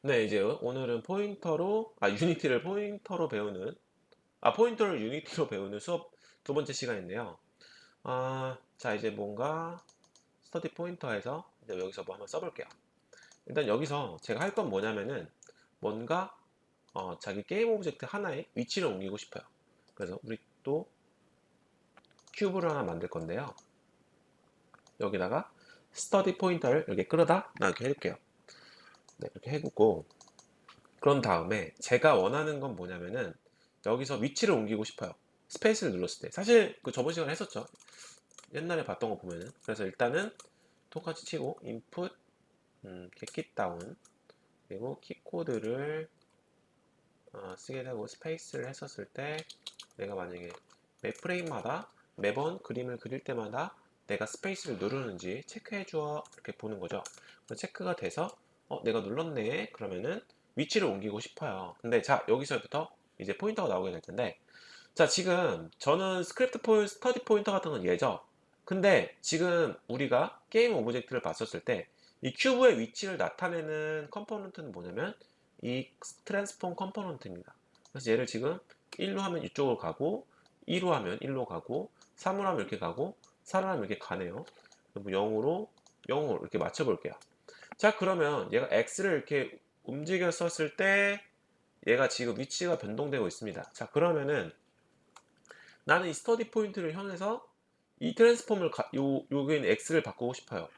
네, 이제 오늘은 유니티를 포인터로 배우는, 포인터를 유니티로 배우는 수업 두 번째 시간인데요. 자, 이제 뭔가 스터디 포인터에서 이제 여기서 뭐 한번 써볼게요. 일단 여기서 제가 할 건 뭐냐면은 뭔가 자기 게임 오브젝트 하나에 위치를 옮기고 싶어요. 그래서 우리 또 큐브를 하나 만들 건데요. 여기다가 스터디 포인터를 이렇게 끌어다 놔게 해줄게요. 네, 이렇게 해두고 그런 다음에 제가 원하는 건 뭐냐면은 여기서 위치를 옮기고 싶어요. 스페이스를 눌렀을 때. 사실 그 저번 시간에 했었죠. 옛날에 봤던 거 보면은. 그래서 일단은 똑같이 치고 input get 다운 그리고 키 코드를 쓰게 되고 스페이스를 했었을 때 내가 만약에 매 프레임마다 매번 그림을 그릴 때마다 내가 스페이스를 누르는지 체크해 줘 이렇게 보는 거죠. 체크가 돼서 내가 눌렀네 그러면은 위치를 옮기고 싶어요. 근데 자 여기서부터 이제 포인터가 나오게 될 텐데 자 지금 저는 스터디 포인터 같은 건 예죠. 근데 지금 우리가 게임 오브젝트를 봤었을 때 이 큐브의 위치를 나타내는 컴포넌트는 뭐냐면 이 트랜스폼 컴포넌트입니다. 그래서 얘를 지금 1로 하면 이쪽으로 가고 2로 하면 1로 가고 3으로 하면 이렇게 가고 4로 하면 이렇게 가네요. 0으로 0으로 이렇게 맞춰 볼게요. 자 그러면 얘가 x를 이렇게 움직였었을 때 얘가 지금 위치가 변동되고 있습니다. 자 그러면은 나는 이 스터디 포인트를 향해서 이 트랜스폼을 여기 있는 x를 바꾸고 싶어요.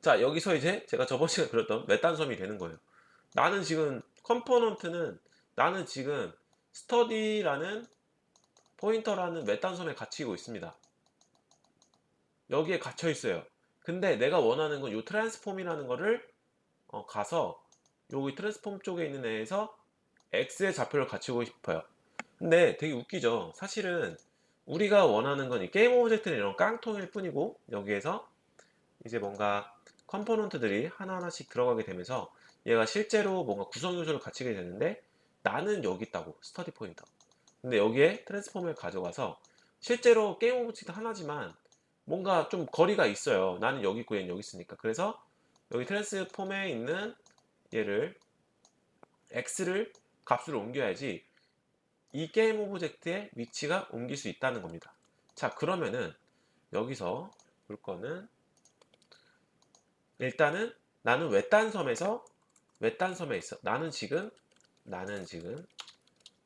자 여기서 이제 제가 저번 시간에 그렸던 외딴섬이 되는 거예요. 나는 지금 컴포넌트는 나는 지금 스터디라는 포인터라는 외딴섬에 갇히고 있습니다. 여기에 갇혀 있어요. 근데 내가 원하는 건 이 트랜스폼이라는 거를 가서 여기 트랜스폼 쪽에 있는 애에서 x의 좌표를 갖추고 싶어요. 근데 되게 웃기죠. 사실은 우리가 원하는 건 이 게임 오브젝트는 이런 깡통일 뿐이고 여기에서 이제 뭔가 컴포넌트들이 하나하나씩 들어가게 되면서 얘가 실제로 뭔가 구성 요소를 갖추게 되는데 나는 여기 있다고 스터디 포인터. 근데 여기에 트랜스폼을 가져가서 실제로 게임 오브젝트 하나지만 뭔가 좀 거리가 있어요. 나는 여기 있고 얘는 여기 있으니까. 그래서 여기 트랜스폼에 있는 얘를 x를 값으로 옮겨야지 이 게임 오브젝트의 위치가 옮길 수 있다는 겁니다. 자 그러면은 여기서 볼 거는 일단은 나는 외딴섬에 있어. 나는 지금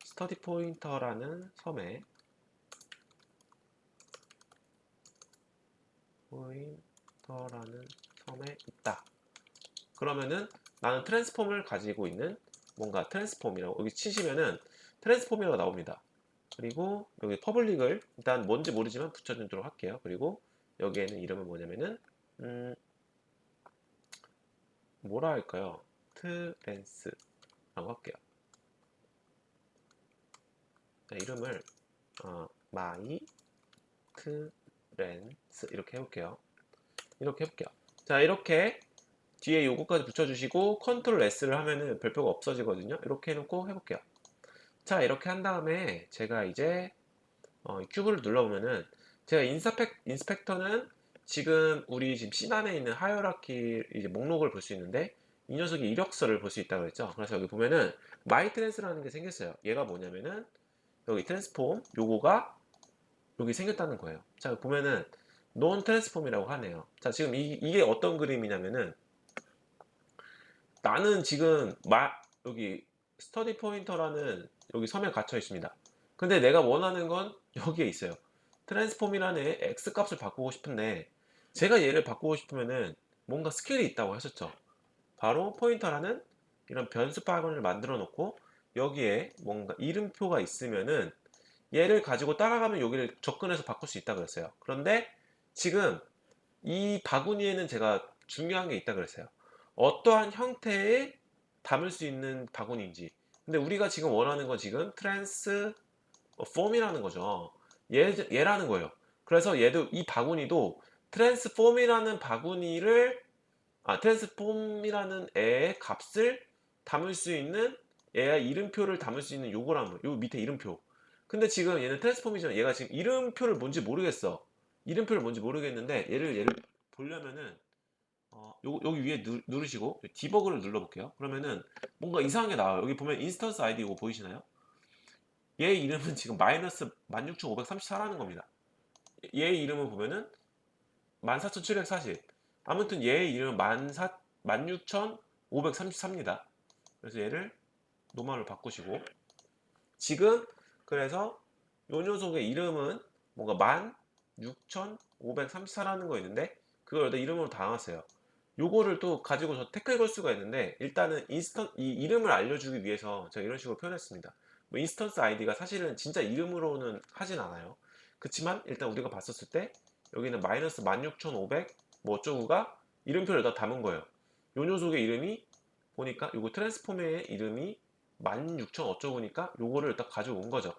스터디 포인터라는 섬에 있다. 그러면은 나는 트랜스폼을 가지고 있는 뭔가 트랜스폼이라고 여기 치시면은 트랜스폼이라고 나옵니다. 그리고 여기 퍼블릭을 일단 뭔지 모르지만 붙여주도록 할게요. 그리고 여기에는 이름은 뭐냐면은 음, 뭐라 할까요? 트랜스라고 할게요. 자, 이름을 마이 트랜스 이렇게 해볼게요. 이렇게 해볼게요. 자 이렇게 뒤에 요거까지 붙여주시고 컨트롤 S를 하면은 별표가 없어지거든요. 이렇게 해놓고 해볼게요. 자 이렇게 한 다음에 제가 이제 큐브를 눌러보면은 제가 인스펙터는 지금 우리 지금 C단에 있는 하이어라키 이제 목록을 볼 수 있는데 이 녀석이 이력서를 볼 수 있다고 했죠. 그래서 여기 보면은 마이 트랜스라는 게 생겼어요. 얘가 뭐냐면은 여기 트랜스폼 요거가 여기 생겼다는 거예요. 자 보면은 논 트랜스폼이라고 하네요. 자 지금 이게 어떤 그림이냐면은 나는 지금 여기 스터디 포인터라는 여기 섬에 갇혀 있습니다. 근데 내가 원하는 건 여기에 있어요. 트랜스폼이라는 x 값을 바꾸고 싶은데 제가 얘를 바꾸고 싶으면은 뭔가 스킬이 있다고 하셨죠. 바로 포인터라는 이런 변수 파일을 만들어 놓고 여기에 뭔가 이름표가 있으면은 얘를 가지고 따라가면 여기를 접근해서 바꿀 수 있다 그랬어요. 그런데 지금 이 바구니에는 제가 중요한 게 있다 그랬어요. 어떠한 형태에 담을 수 있는 바구니인지. 근데 우리가 지금 원하는 건 지금 트랜스폼이라는 거죠. 얘라는 거예요. 그래서 얘도 이 바구니도 트랜스폼이라는 바구니를 트랜스폼이라는 애의 값을 담을 수 있는 얘의 이름표를 담을 수 있는 요거라는 거예요. 요 밑에 이름표. 근데 지금 얘는 트랜스폼이잖아. 얘가 지금 이름표를 뭔지 모르겠어. 이름표를 뭔지 모르겠는데 얘를 보려면은 여기 위에 누르시고 디버그를 눌러볼게요. 그러면은 뭔가 이상한 게 나와요. 여기 보면 인스턴스 아이디 이거 보이시나요? 얘 이름은 지금 마이너스 16,534라는 겁니다. 얘 이름은 보면은 14,740. 아무튼 얘의 이름은 16,533입니다. 그래서 얘를 노멀로 바꾸시고 지금 그래서 요 녀석의 이름은 뭔가 16,534라는 거 있는데 그걸 여기다 이름으로 담았어요. 요거를 또 가지고 저 태클 걸 수가 있는데 일단은 이 이름을 알려주기 위해서 제가 이런 식으로 표현했습니다. 뭐 인스턴스 아이디가 사실은 진짜 이름으로는 하진 않아요. 그렇지만 일단 우리가 봤었을 때 여기는 마이너스 16,500 뭐 어쩌고가 이름표를 다 담은 거예요. 요 녀석의 이름이 보니까 요거 트랜스포머의 이름이 16,000 어쩌고니까 요거를 일단 가져온 거죠.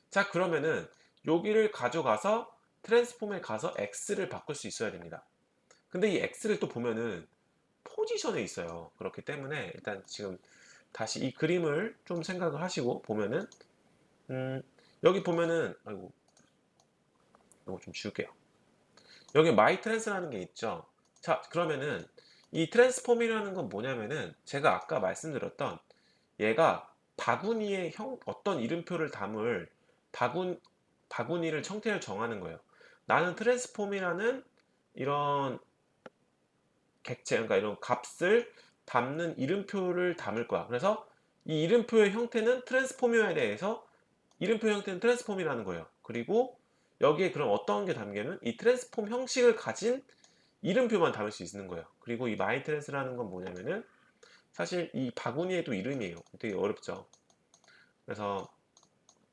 자, 그러면은 여기를 가져가서 트랜스폼에 가서 X를 바꿀 수 있어야 됩니다. 근데 이 X를 또 보면은 포지션에 있어요. 그렇기 때문에 일단 지금 다시 이 그림을 좀 생각을 하시고 보면은 음, 여기 보면은 아이고 이거 좀 지울게요. 여기 마이 트랜스라는 게 있죠. 자, 그러면은 이 트랜스폼이라는 건 뭐냐면은 제가 아까 말씀드렸던 얘가 바구니에 어떤 이름표를 담을 바구니를 형태를 정하는 거예요. 나는 트랜스폼이라는 이런 객체, 그러니까 이런 값을 담는 이름표를 담을 거야. 그래서 이 이름표의 형태는 트랜스폼이어야 돼서 이름표 형태는 트랜스폼이라는 거예요. 그리고 여기에 그럼 어떤 게 담기면 이 트랜스폼 형식을 가진 이름표만 담을 수 있는 거예요. 그리고 이 마이트랜스라는 건 뭐냐면은 사실 이 바구니에도 이름이에요. 되게 어렵죠. 그래서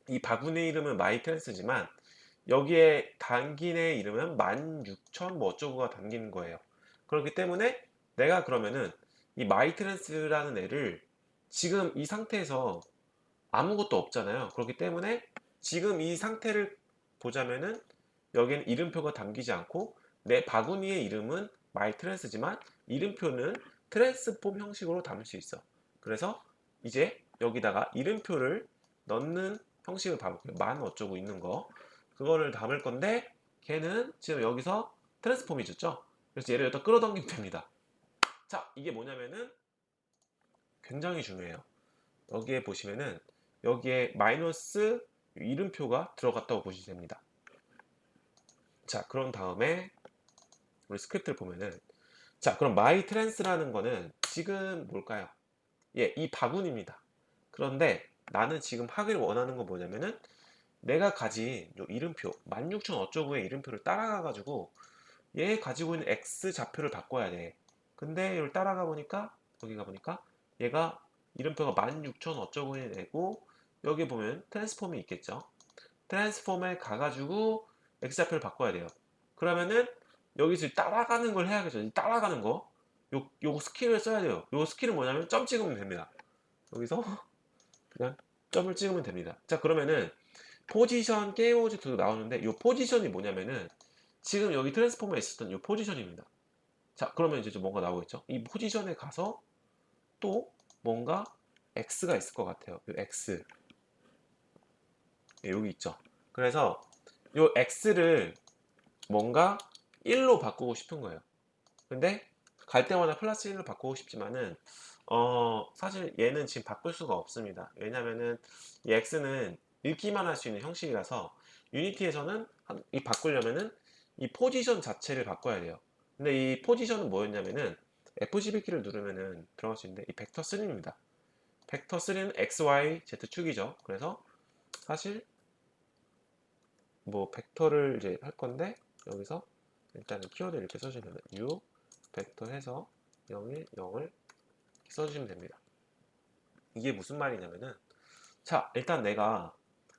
이 바구니 이름은 마이트랜스지만 여기에 담긴 애 이름은 16,000 뭐 어쩌고가 담기는 거예요. 그렇기 때문에 내가 그러면은 이 마이트랜스라는 애를 지금 이 상태에서 아무것도 없잖아요. 그렇기 때문에 지금 이 상태를 보자면은 여기는 이름표가 담기지 않고 내 바구니의 이름은 마이트랜스지만 이름표는 트랜스폼 형식으로 담을 수 있어. 그래서 이제 여기다가 이름표를 넣는 형식을 봐볼게요. 만 어쩌고 있는 거. 그거를 담을 건데 걔는 지금 여기서 트랜스폼이 줬죠. 그래서 얘를 여기다 끌어당기면 됩니다. 자, 이게 뭐냐면은 굉장히 중요해요. 여기에 보시면은 여기에 마이너스 이름표가 들어갔다고 보시면 됩니다. 자, 그런 다음에 우리 스크립트를 보면은 자, 그럼 my trans라는 거는 지금 뭘까요? 예, 이 바구니입니다. 그런데 나는 지금 하길 원하는 건 뭐냐면은 내가 가진 요 이름표 16,000 어쩌고의 이름표를 따라가 가지고 얘 가지고 있는 x 좌표를 바꿔야 돼. 근데 이걸 따라가 보니까 여기 가 보니까 얘가 이름표가 16,000 어쩌고의 애고 여기 보면 트랜스폼이 있겠죠. 트랜스폼에 가가지고 x좌표를 바꿔야 돼요. 그러면은 여기서 따라가는 걸 해야겠죠. 이 따라가는 거. 요거 스킬을 써야 돼요. 요 스킬은 뭐냐면 점 찍으면 됩니다. 여기서 그냥 점을 찍으면 됩니다. 자, 그러면은 포지션 게임 오브젝트도 나오는데 요 포지션이 뭐냐면은 지금 여기 트랜스폼에 있었던 요 포지션입니다. 자, 그러면 이제 좀 뭔가 나오겠죠. 이 포지션에 가서 또 뭔가 x가 있을 것 같아요. 요 x. 예, 여기 있죠. 그래서 요 x를 뭔가 1로 바꾸고 싶은 거예요. 근데 갈 때마다 플러스 1로 바꾸고 싶지만은 사실 얘는 지금 바꿀 수가 없습니다. 왜냐면은 이 x는 읽기만 할 수 있는 형식이라서 유니티에서는 이 바꾸려면은 이 포지션 자체를 바꿔야 돼요. 근데 이 포지션은 뭐였냐면은 F12키를 누르면은 들어갈 수 있는데 이 벡터 3입니다. 벡터 3는 x, y, z 축이죠. 그래서 사실 뭐 벡터를 이제 할 건데 여기서 일단은 키워드 이렇게 써주면 u 벡터 해서 0일 0을 써주시면 됩니다. 이게 무슨 말이냐면은 자, 일단 내가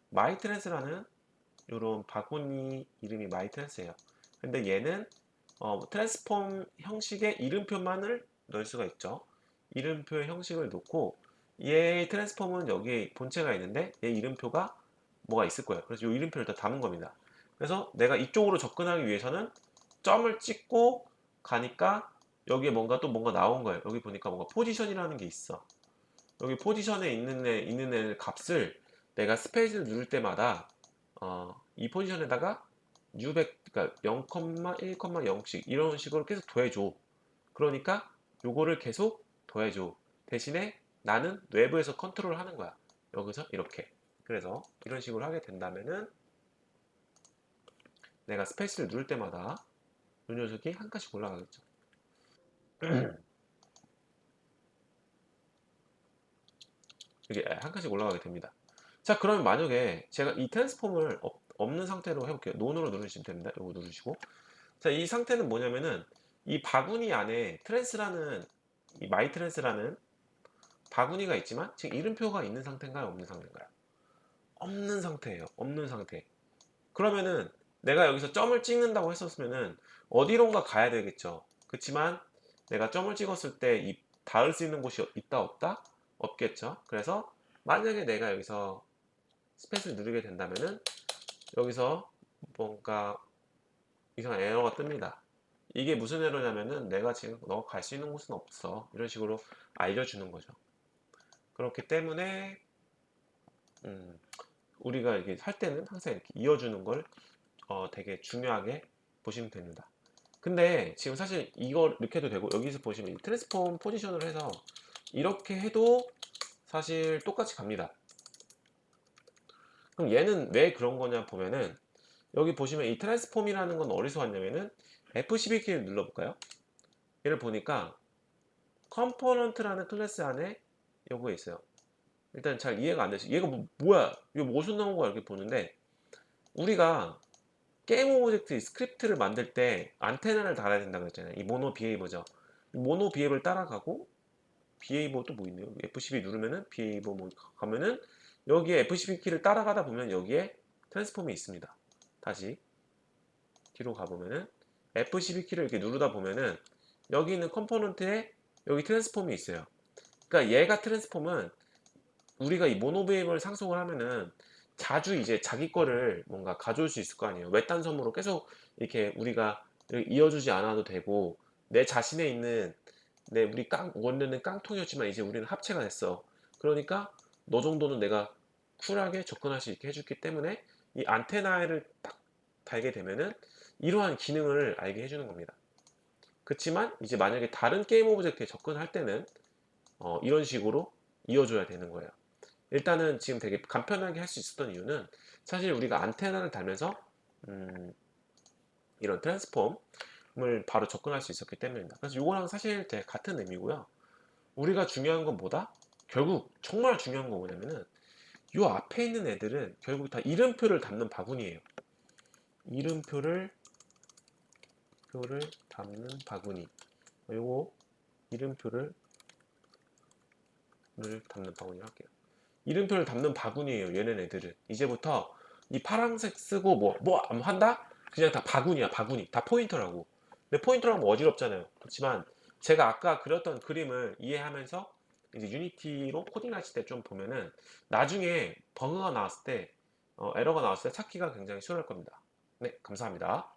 마이트랜스라는 이런 바구니 이름이 마이트랜스예요. 근데 얘는 트랜스폼 형식의 이름표만을 넣을 수가 있죠. 이름표의 형식을 놓고 얘 트랜스폼은 여기에 본체가 있는데 얘 이름표가 뭐가 있을 거예요. 그래서 이 이름표를 다 담은 겁니다. 그래서 내가 이쪽으로 접근하기 위해서는 점을 찍고 가니까 여기에 뭔가 또 뭔가 나온 거예요. 여기 보니까 뭔가 포지션이라는 게 있어. 여기 포지션에 있는 애 값을 내가 스페이스를 누를 때마다 이 포지션에다가 그러니까 0,1,0씩 이런 식으로 계속 더해줘. 그러니까 요거를 계속 더해줘. 대신에 나는 외부에서 컨트롤 하는 거야. 여기서 이렇게. 그래서 이런 식으로 하게 된다면은 내가 스페이스를 누를 때마다 이 녀석이 한 칸씩 올라가겠죠. 이게 한 칸씩 올라가게 됩니다. 자, 그러면 만약에 제가 이 트랜스폼을 없는 상태로 해볼게요. 논으로 누르시면 됩니다. 이거 누르시고. 자, 이 상태는 뭐냐면은 이 바구니 안에 트랜스라는 이 마이 트랜스라는 바구니가 있지만 지금 이름표가 있는 상태인가요? 없는 상태인가요? 없는 상태예요. 없는 상태. 그러면은 내가 여기서 점을 찍는다고 했었으면은 어디론가 가야 되겠죠. 그렇지만 내가 점을 찍었을 때 이 닿을 수 있는 곳이 있다 없다? 없겠죠. 그래서 만약에 내가 여기서 스페이스를 누르게 된다면은 여기서 뭔가 이상한 에러가 뜹니다. 이게 무슨 에러냐면은 내가 지금 너 갈 수 있는 곳은 없어. 이런 식으로 알려주는 거죠. 그렇기 때문에 우리가 이렇게 할 때는 항상 이렇게 이어주는 걸 되게 중요하게 보시면 됩니다. 근데 지금 사실 이걸 이렇게 해도 되고 여기서 보시면 이 트랜스폼 포지션을 해서 이렇게 해도 사실 똑같이 갑니다. 그럼 얘는 왜 그런 거냐 보면은 여기 보시면 이 트랜스폼이라는 건 어디서 왔냐면은 F12키를 눌러볼까요? 얘를 보니까 컴포넌트라는 클래스 안에 요거에 있어요. 일단 잘 이해가 안 되죠. 얘가 뭐야? 이거 무슨 나온 거야? 이렇게 보는데 우리가 게임 오브젝트 스크립트를 만들 때 안테나를 달아야 된다고 했잖아요. 이 모노 비헤이버죠. 이 모노 비헤이버를 따라가고 비헤이버 또 뭐 있네요. F12 누르면은 비헤이버 뭐 가면은 여기에 F12 키를 따라가다 보면 여기에 트랜스폼이 있습니다. 다시 뒤로 가보면은 F12 키를 이렇게 누르다 보면은 여기 있는 컴포넌트에 여기 트랜스폼이 있어요. 그러니까 얘가 트랜스폼은 우리가 이 모노베이블 상속을 하면은 자주 이제 자기 거를 뭔가 가져올 수 있을 거 아니에요. 외딴 섬으로 계속 이렇게 우리가 이어주지 않아도 되고 내 자신에 있는 우리 원래는 깡통이었지만 이제 우리는 합체가 됐어. 그러니까 너 정도는 내가 쿨하게 접근할 수 있게 해줬기 때문에 이 안테나를 딱 달게 되면은 이러한 기능을 알게 해주는 겁니다. 그렇지만 이제 만약에 다른 게임 오브젝트에 접근할 때는 이런 식으로 이어줘야 되는 거예요. 일단은 지금 되게 간편하게 할 수 있었던 이유는 사실 우리가 안테나를 달면서 음, 이런 트랜스폼을 바로 접근할 수 있었기 때문입니다. 그래서 이거랑 사실 되게 같은 의미고요. 우리가 중요한 건 뭐다? 결국 정말 중요한 건 뭐냐면은 이 앞에 있는 애들은 결국 다 이름표를 담는 바구니예요. 이름표를 담는 바구니. 요거 이름표를 담는 바구니 할게요. 이름표를 담는 바구니예요. 얘네 애들은 이제부터 이 파란색 쓰고 뭐 한다? 그냥 다 바구니야. 바구니 다 포인터라고. 근데 포인터라고 뭐 어지럽잖아요. 그렇지만 제가 아까 그렸던 그림을 이해하면서 이제 유니티로 코딩하실 때 좀 보면은 나중에 버그가 나왔을 때 에러가 나왔을 때 찾기가 굉장히 수월할 겁니다. 네, 감사합니다.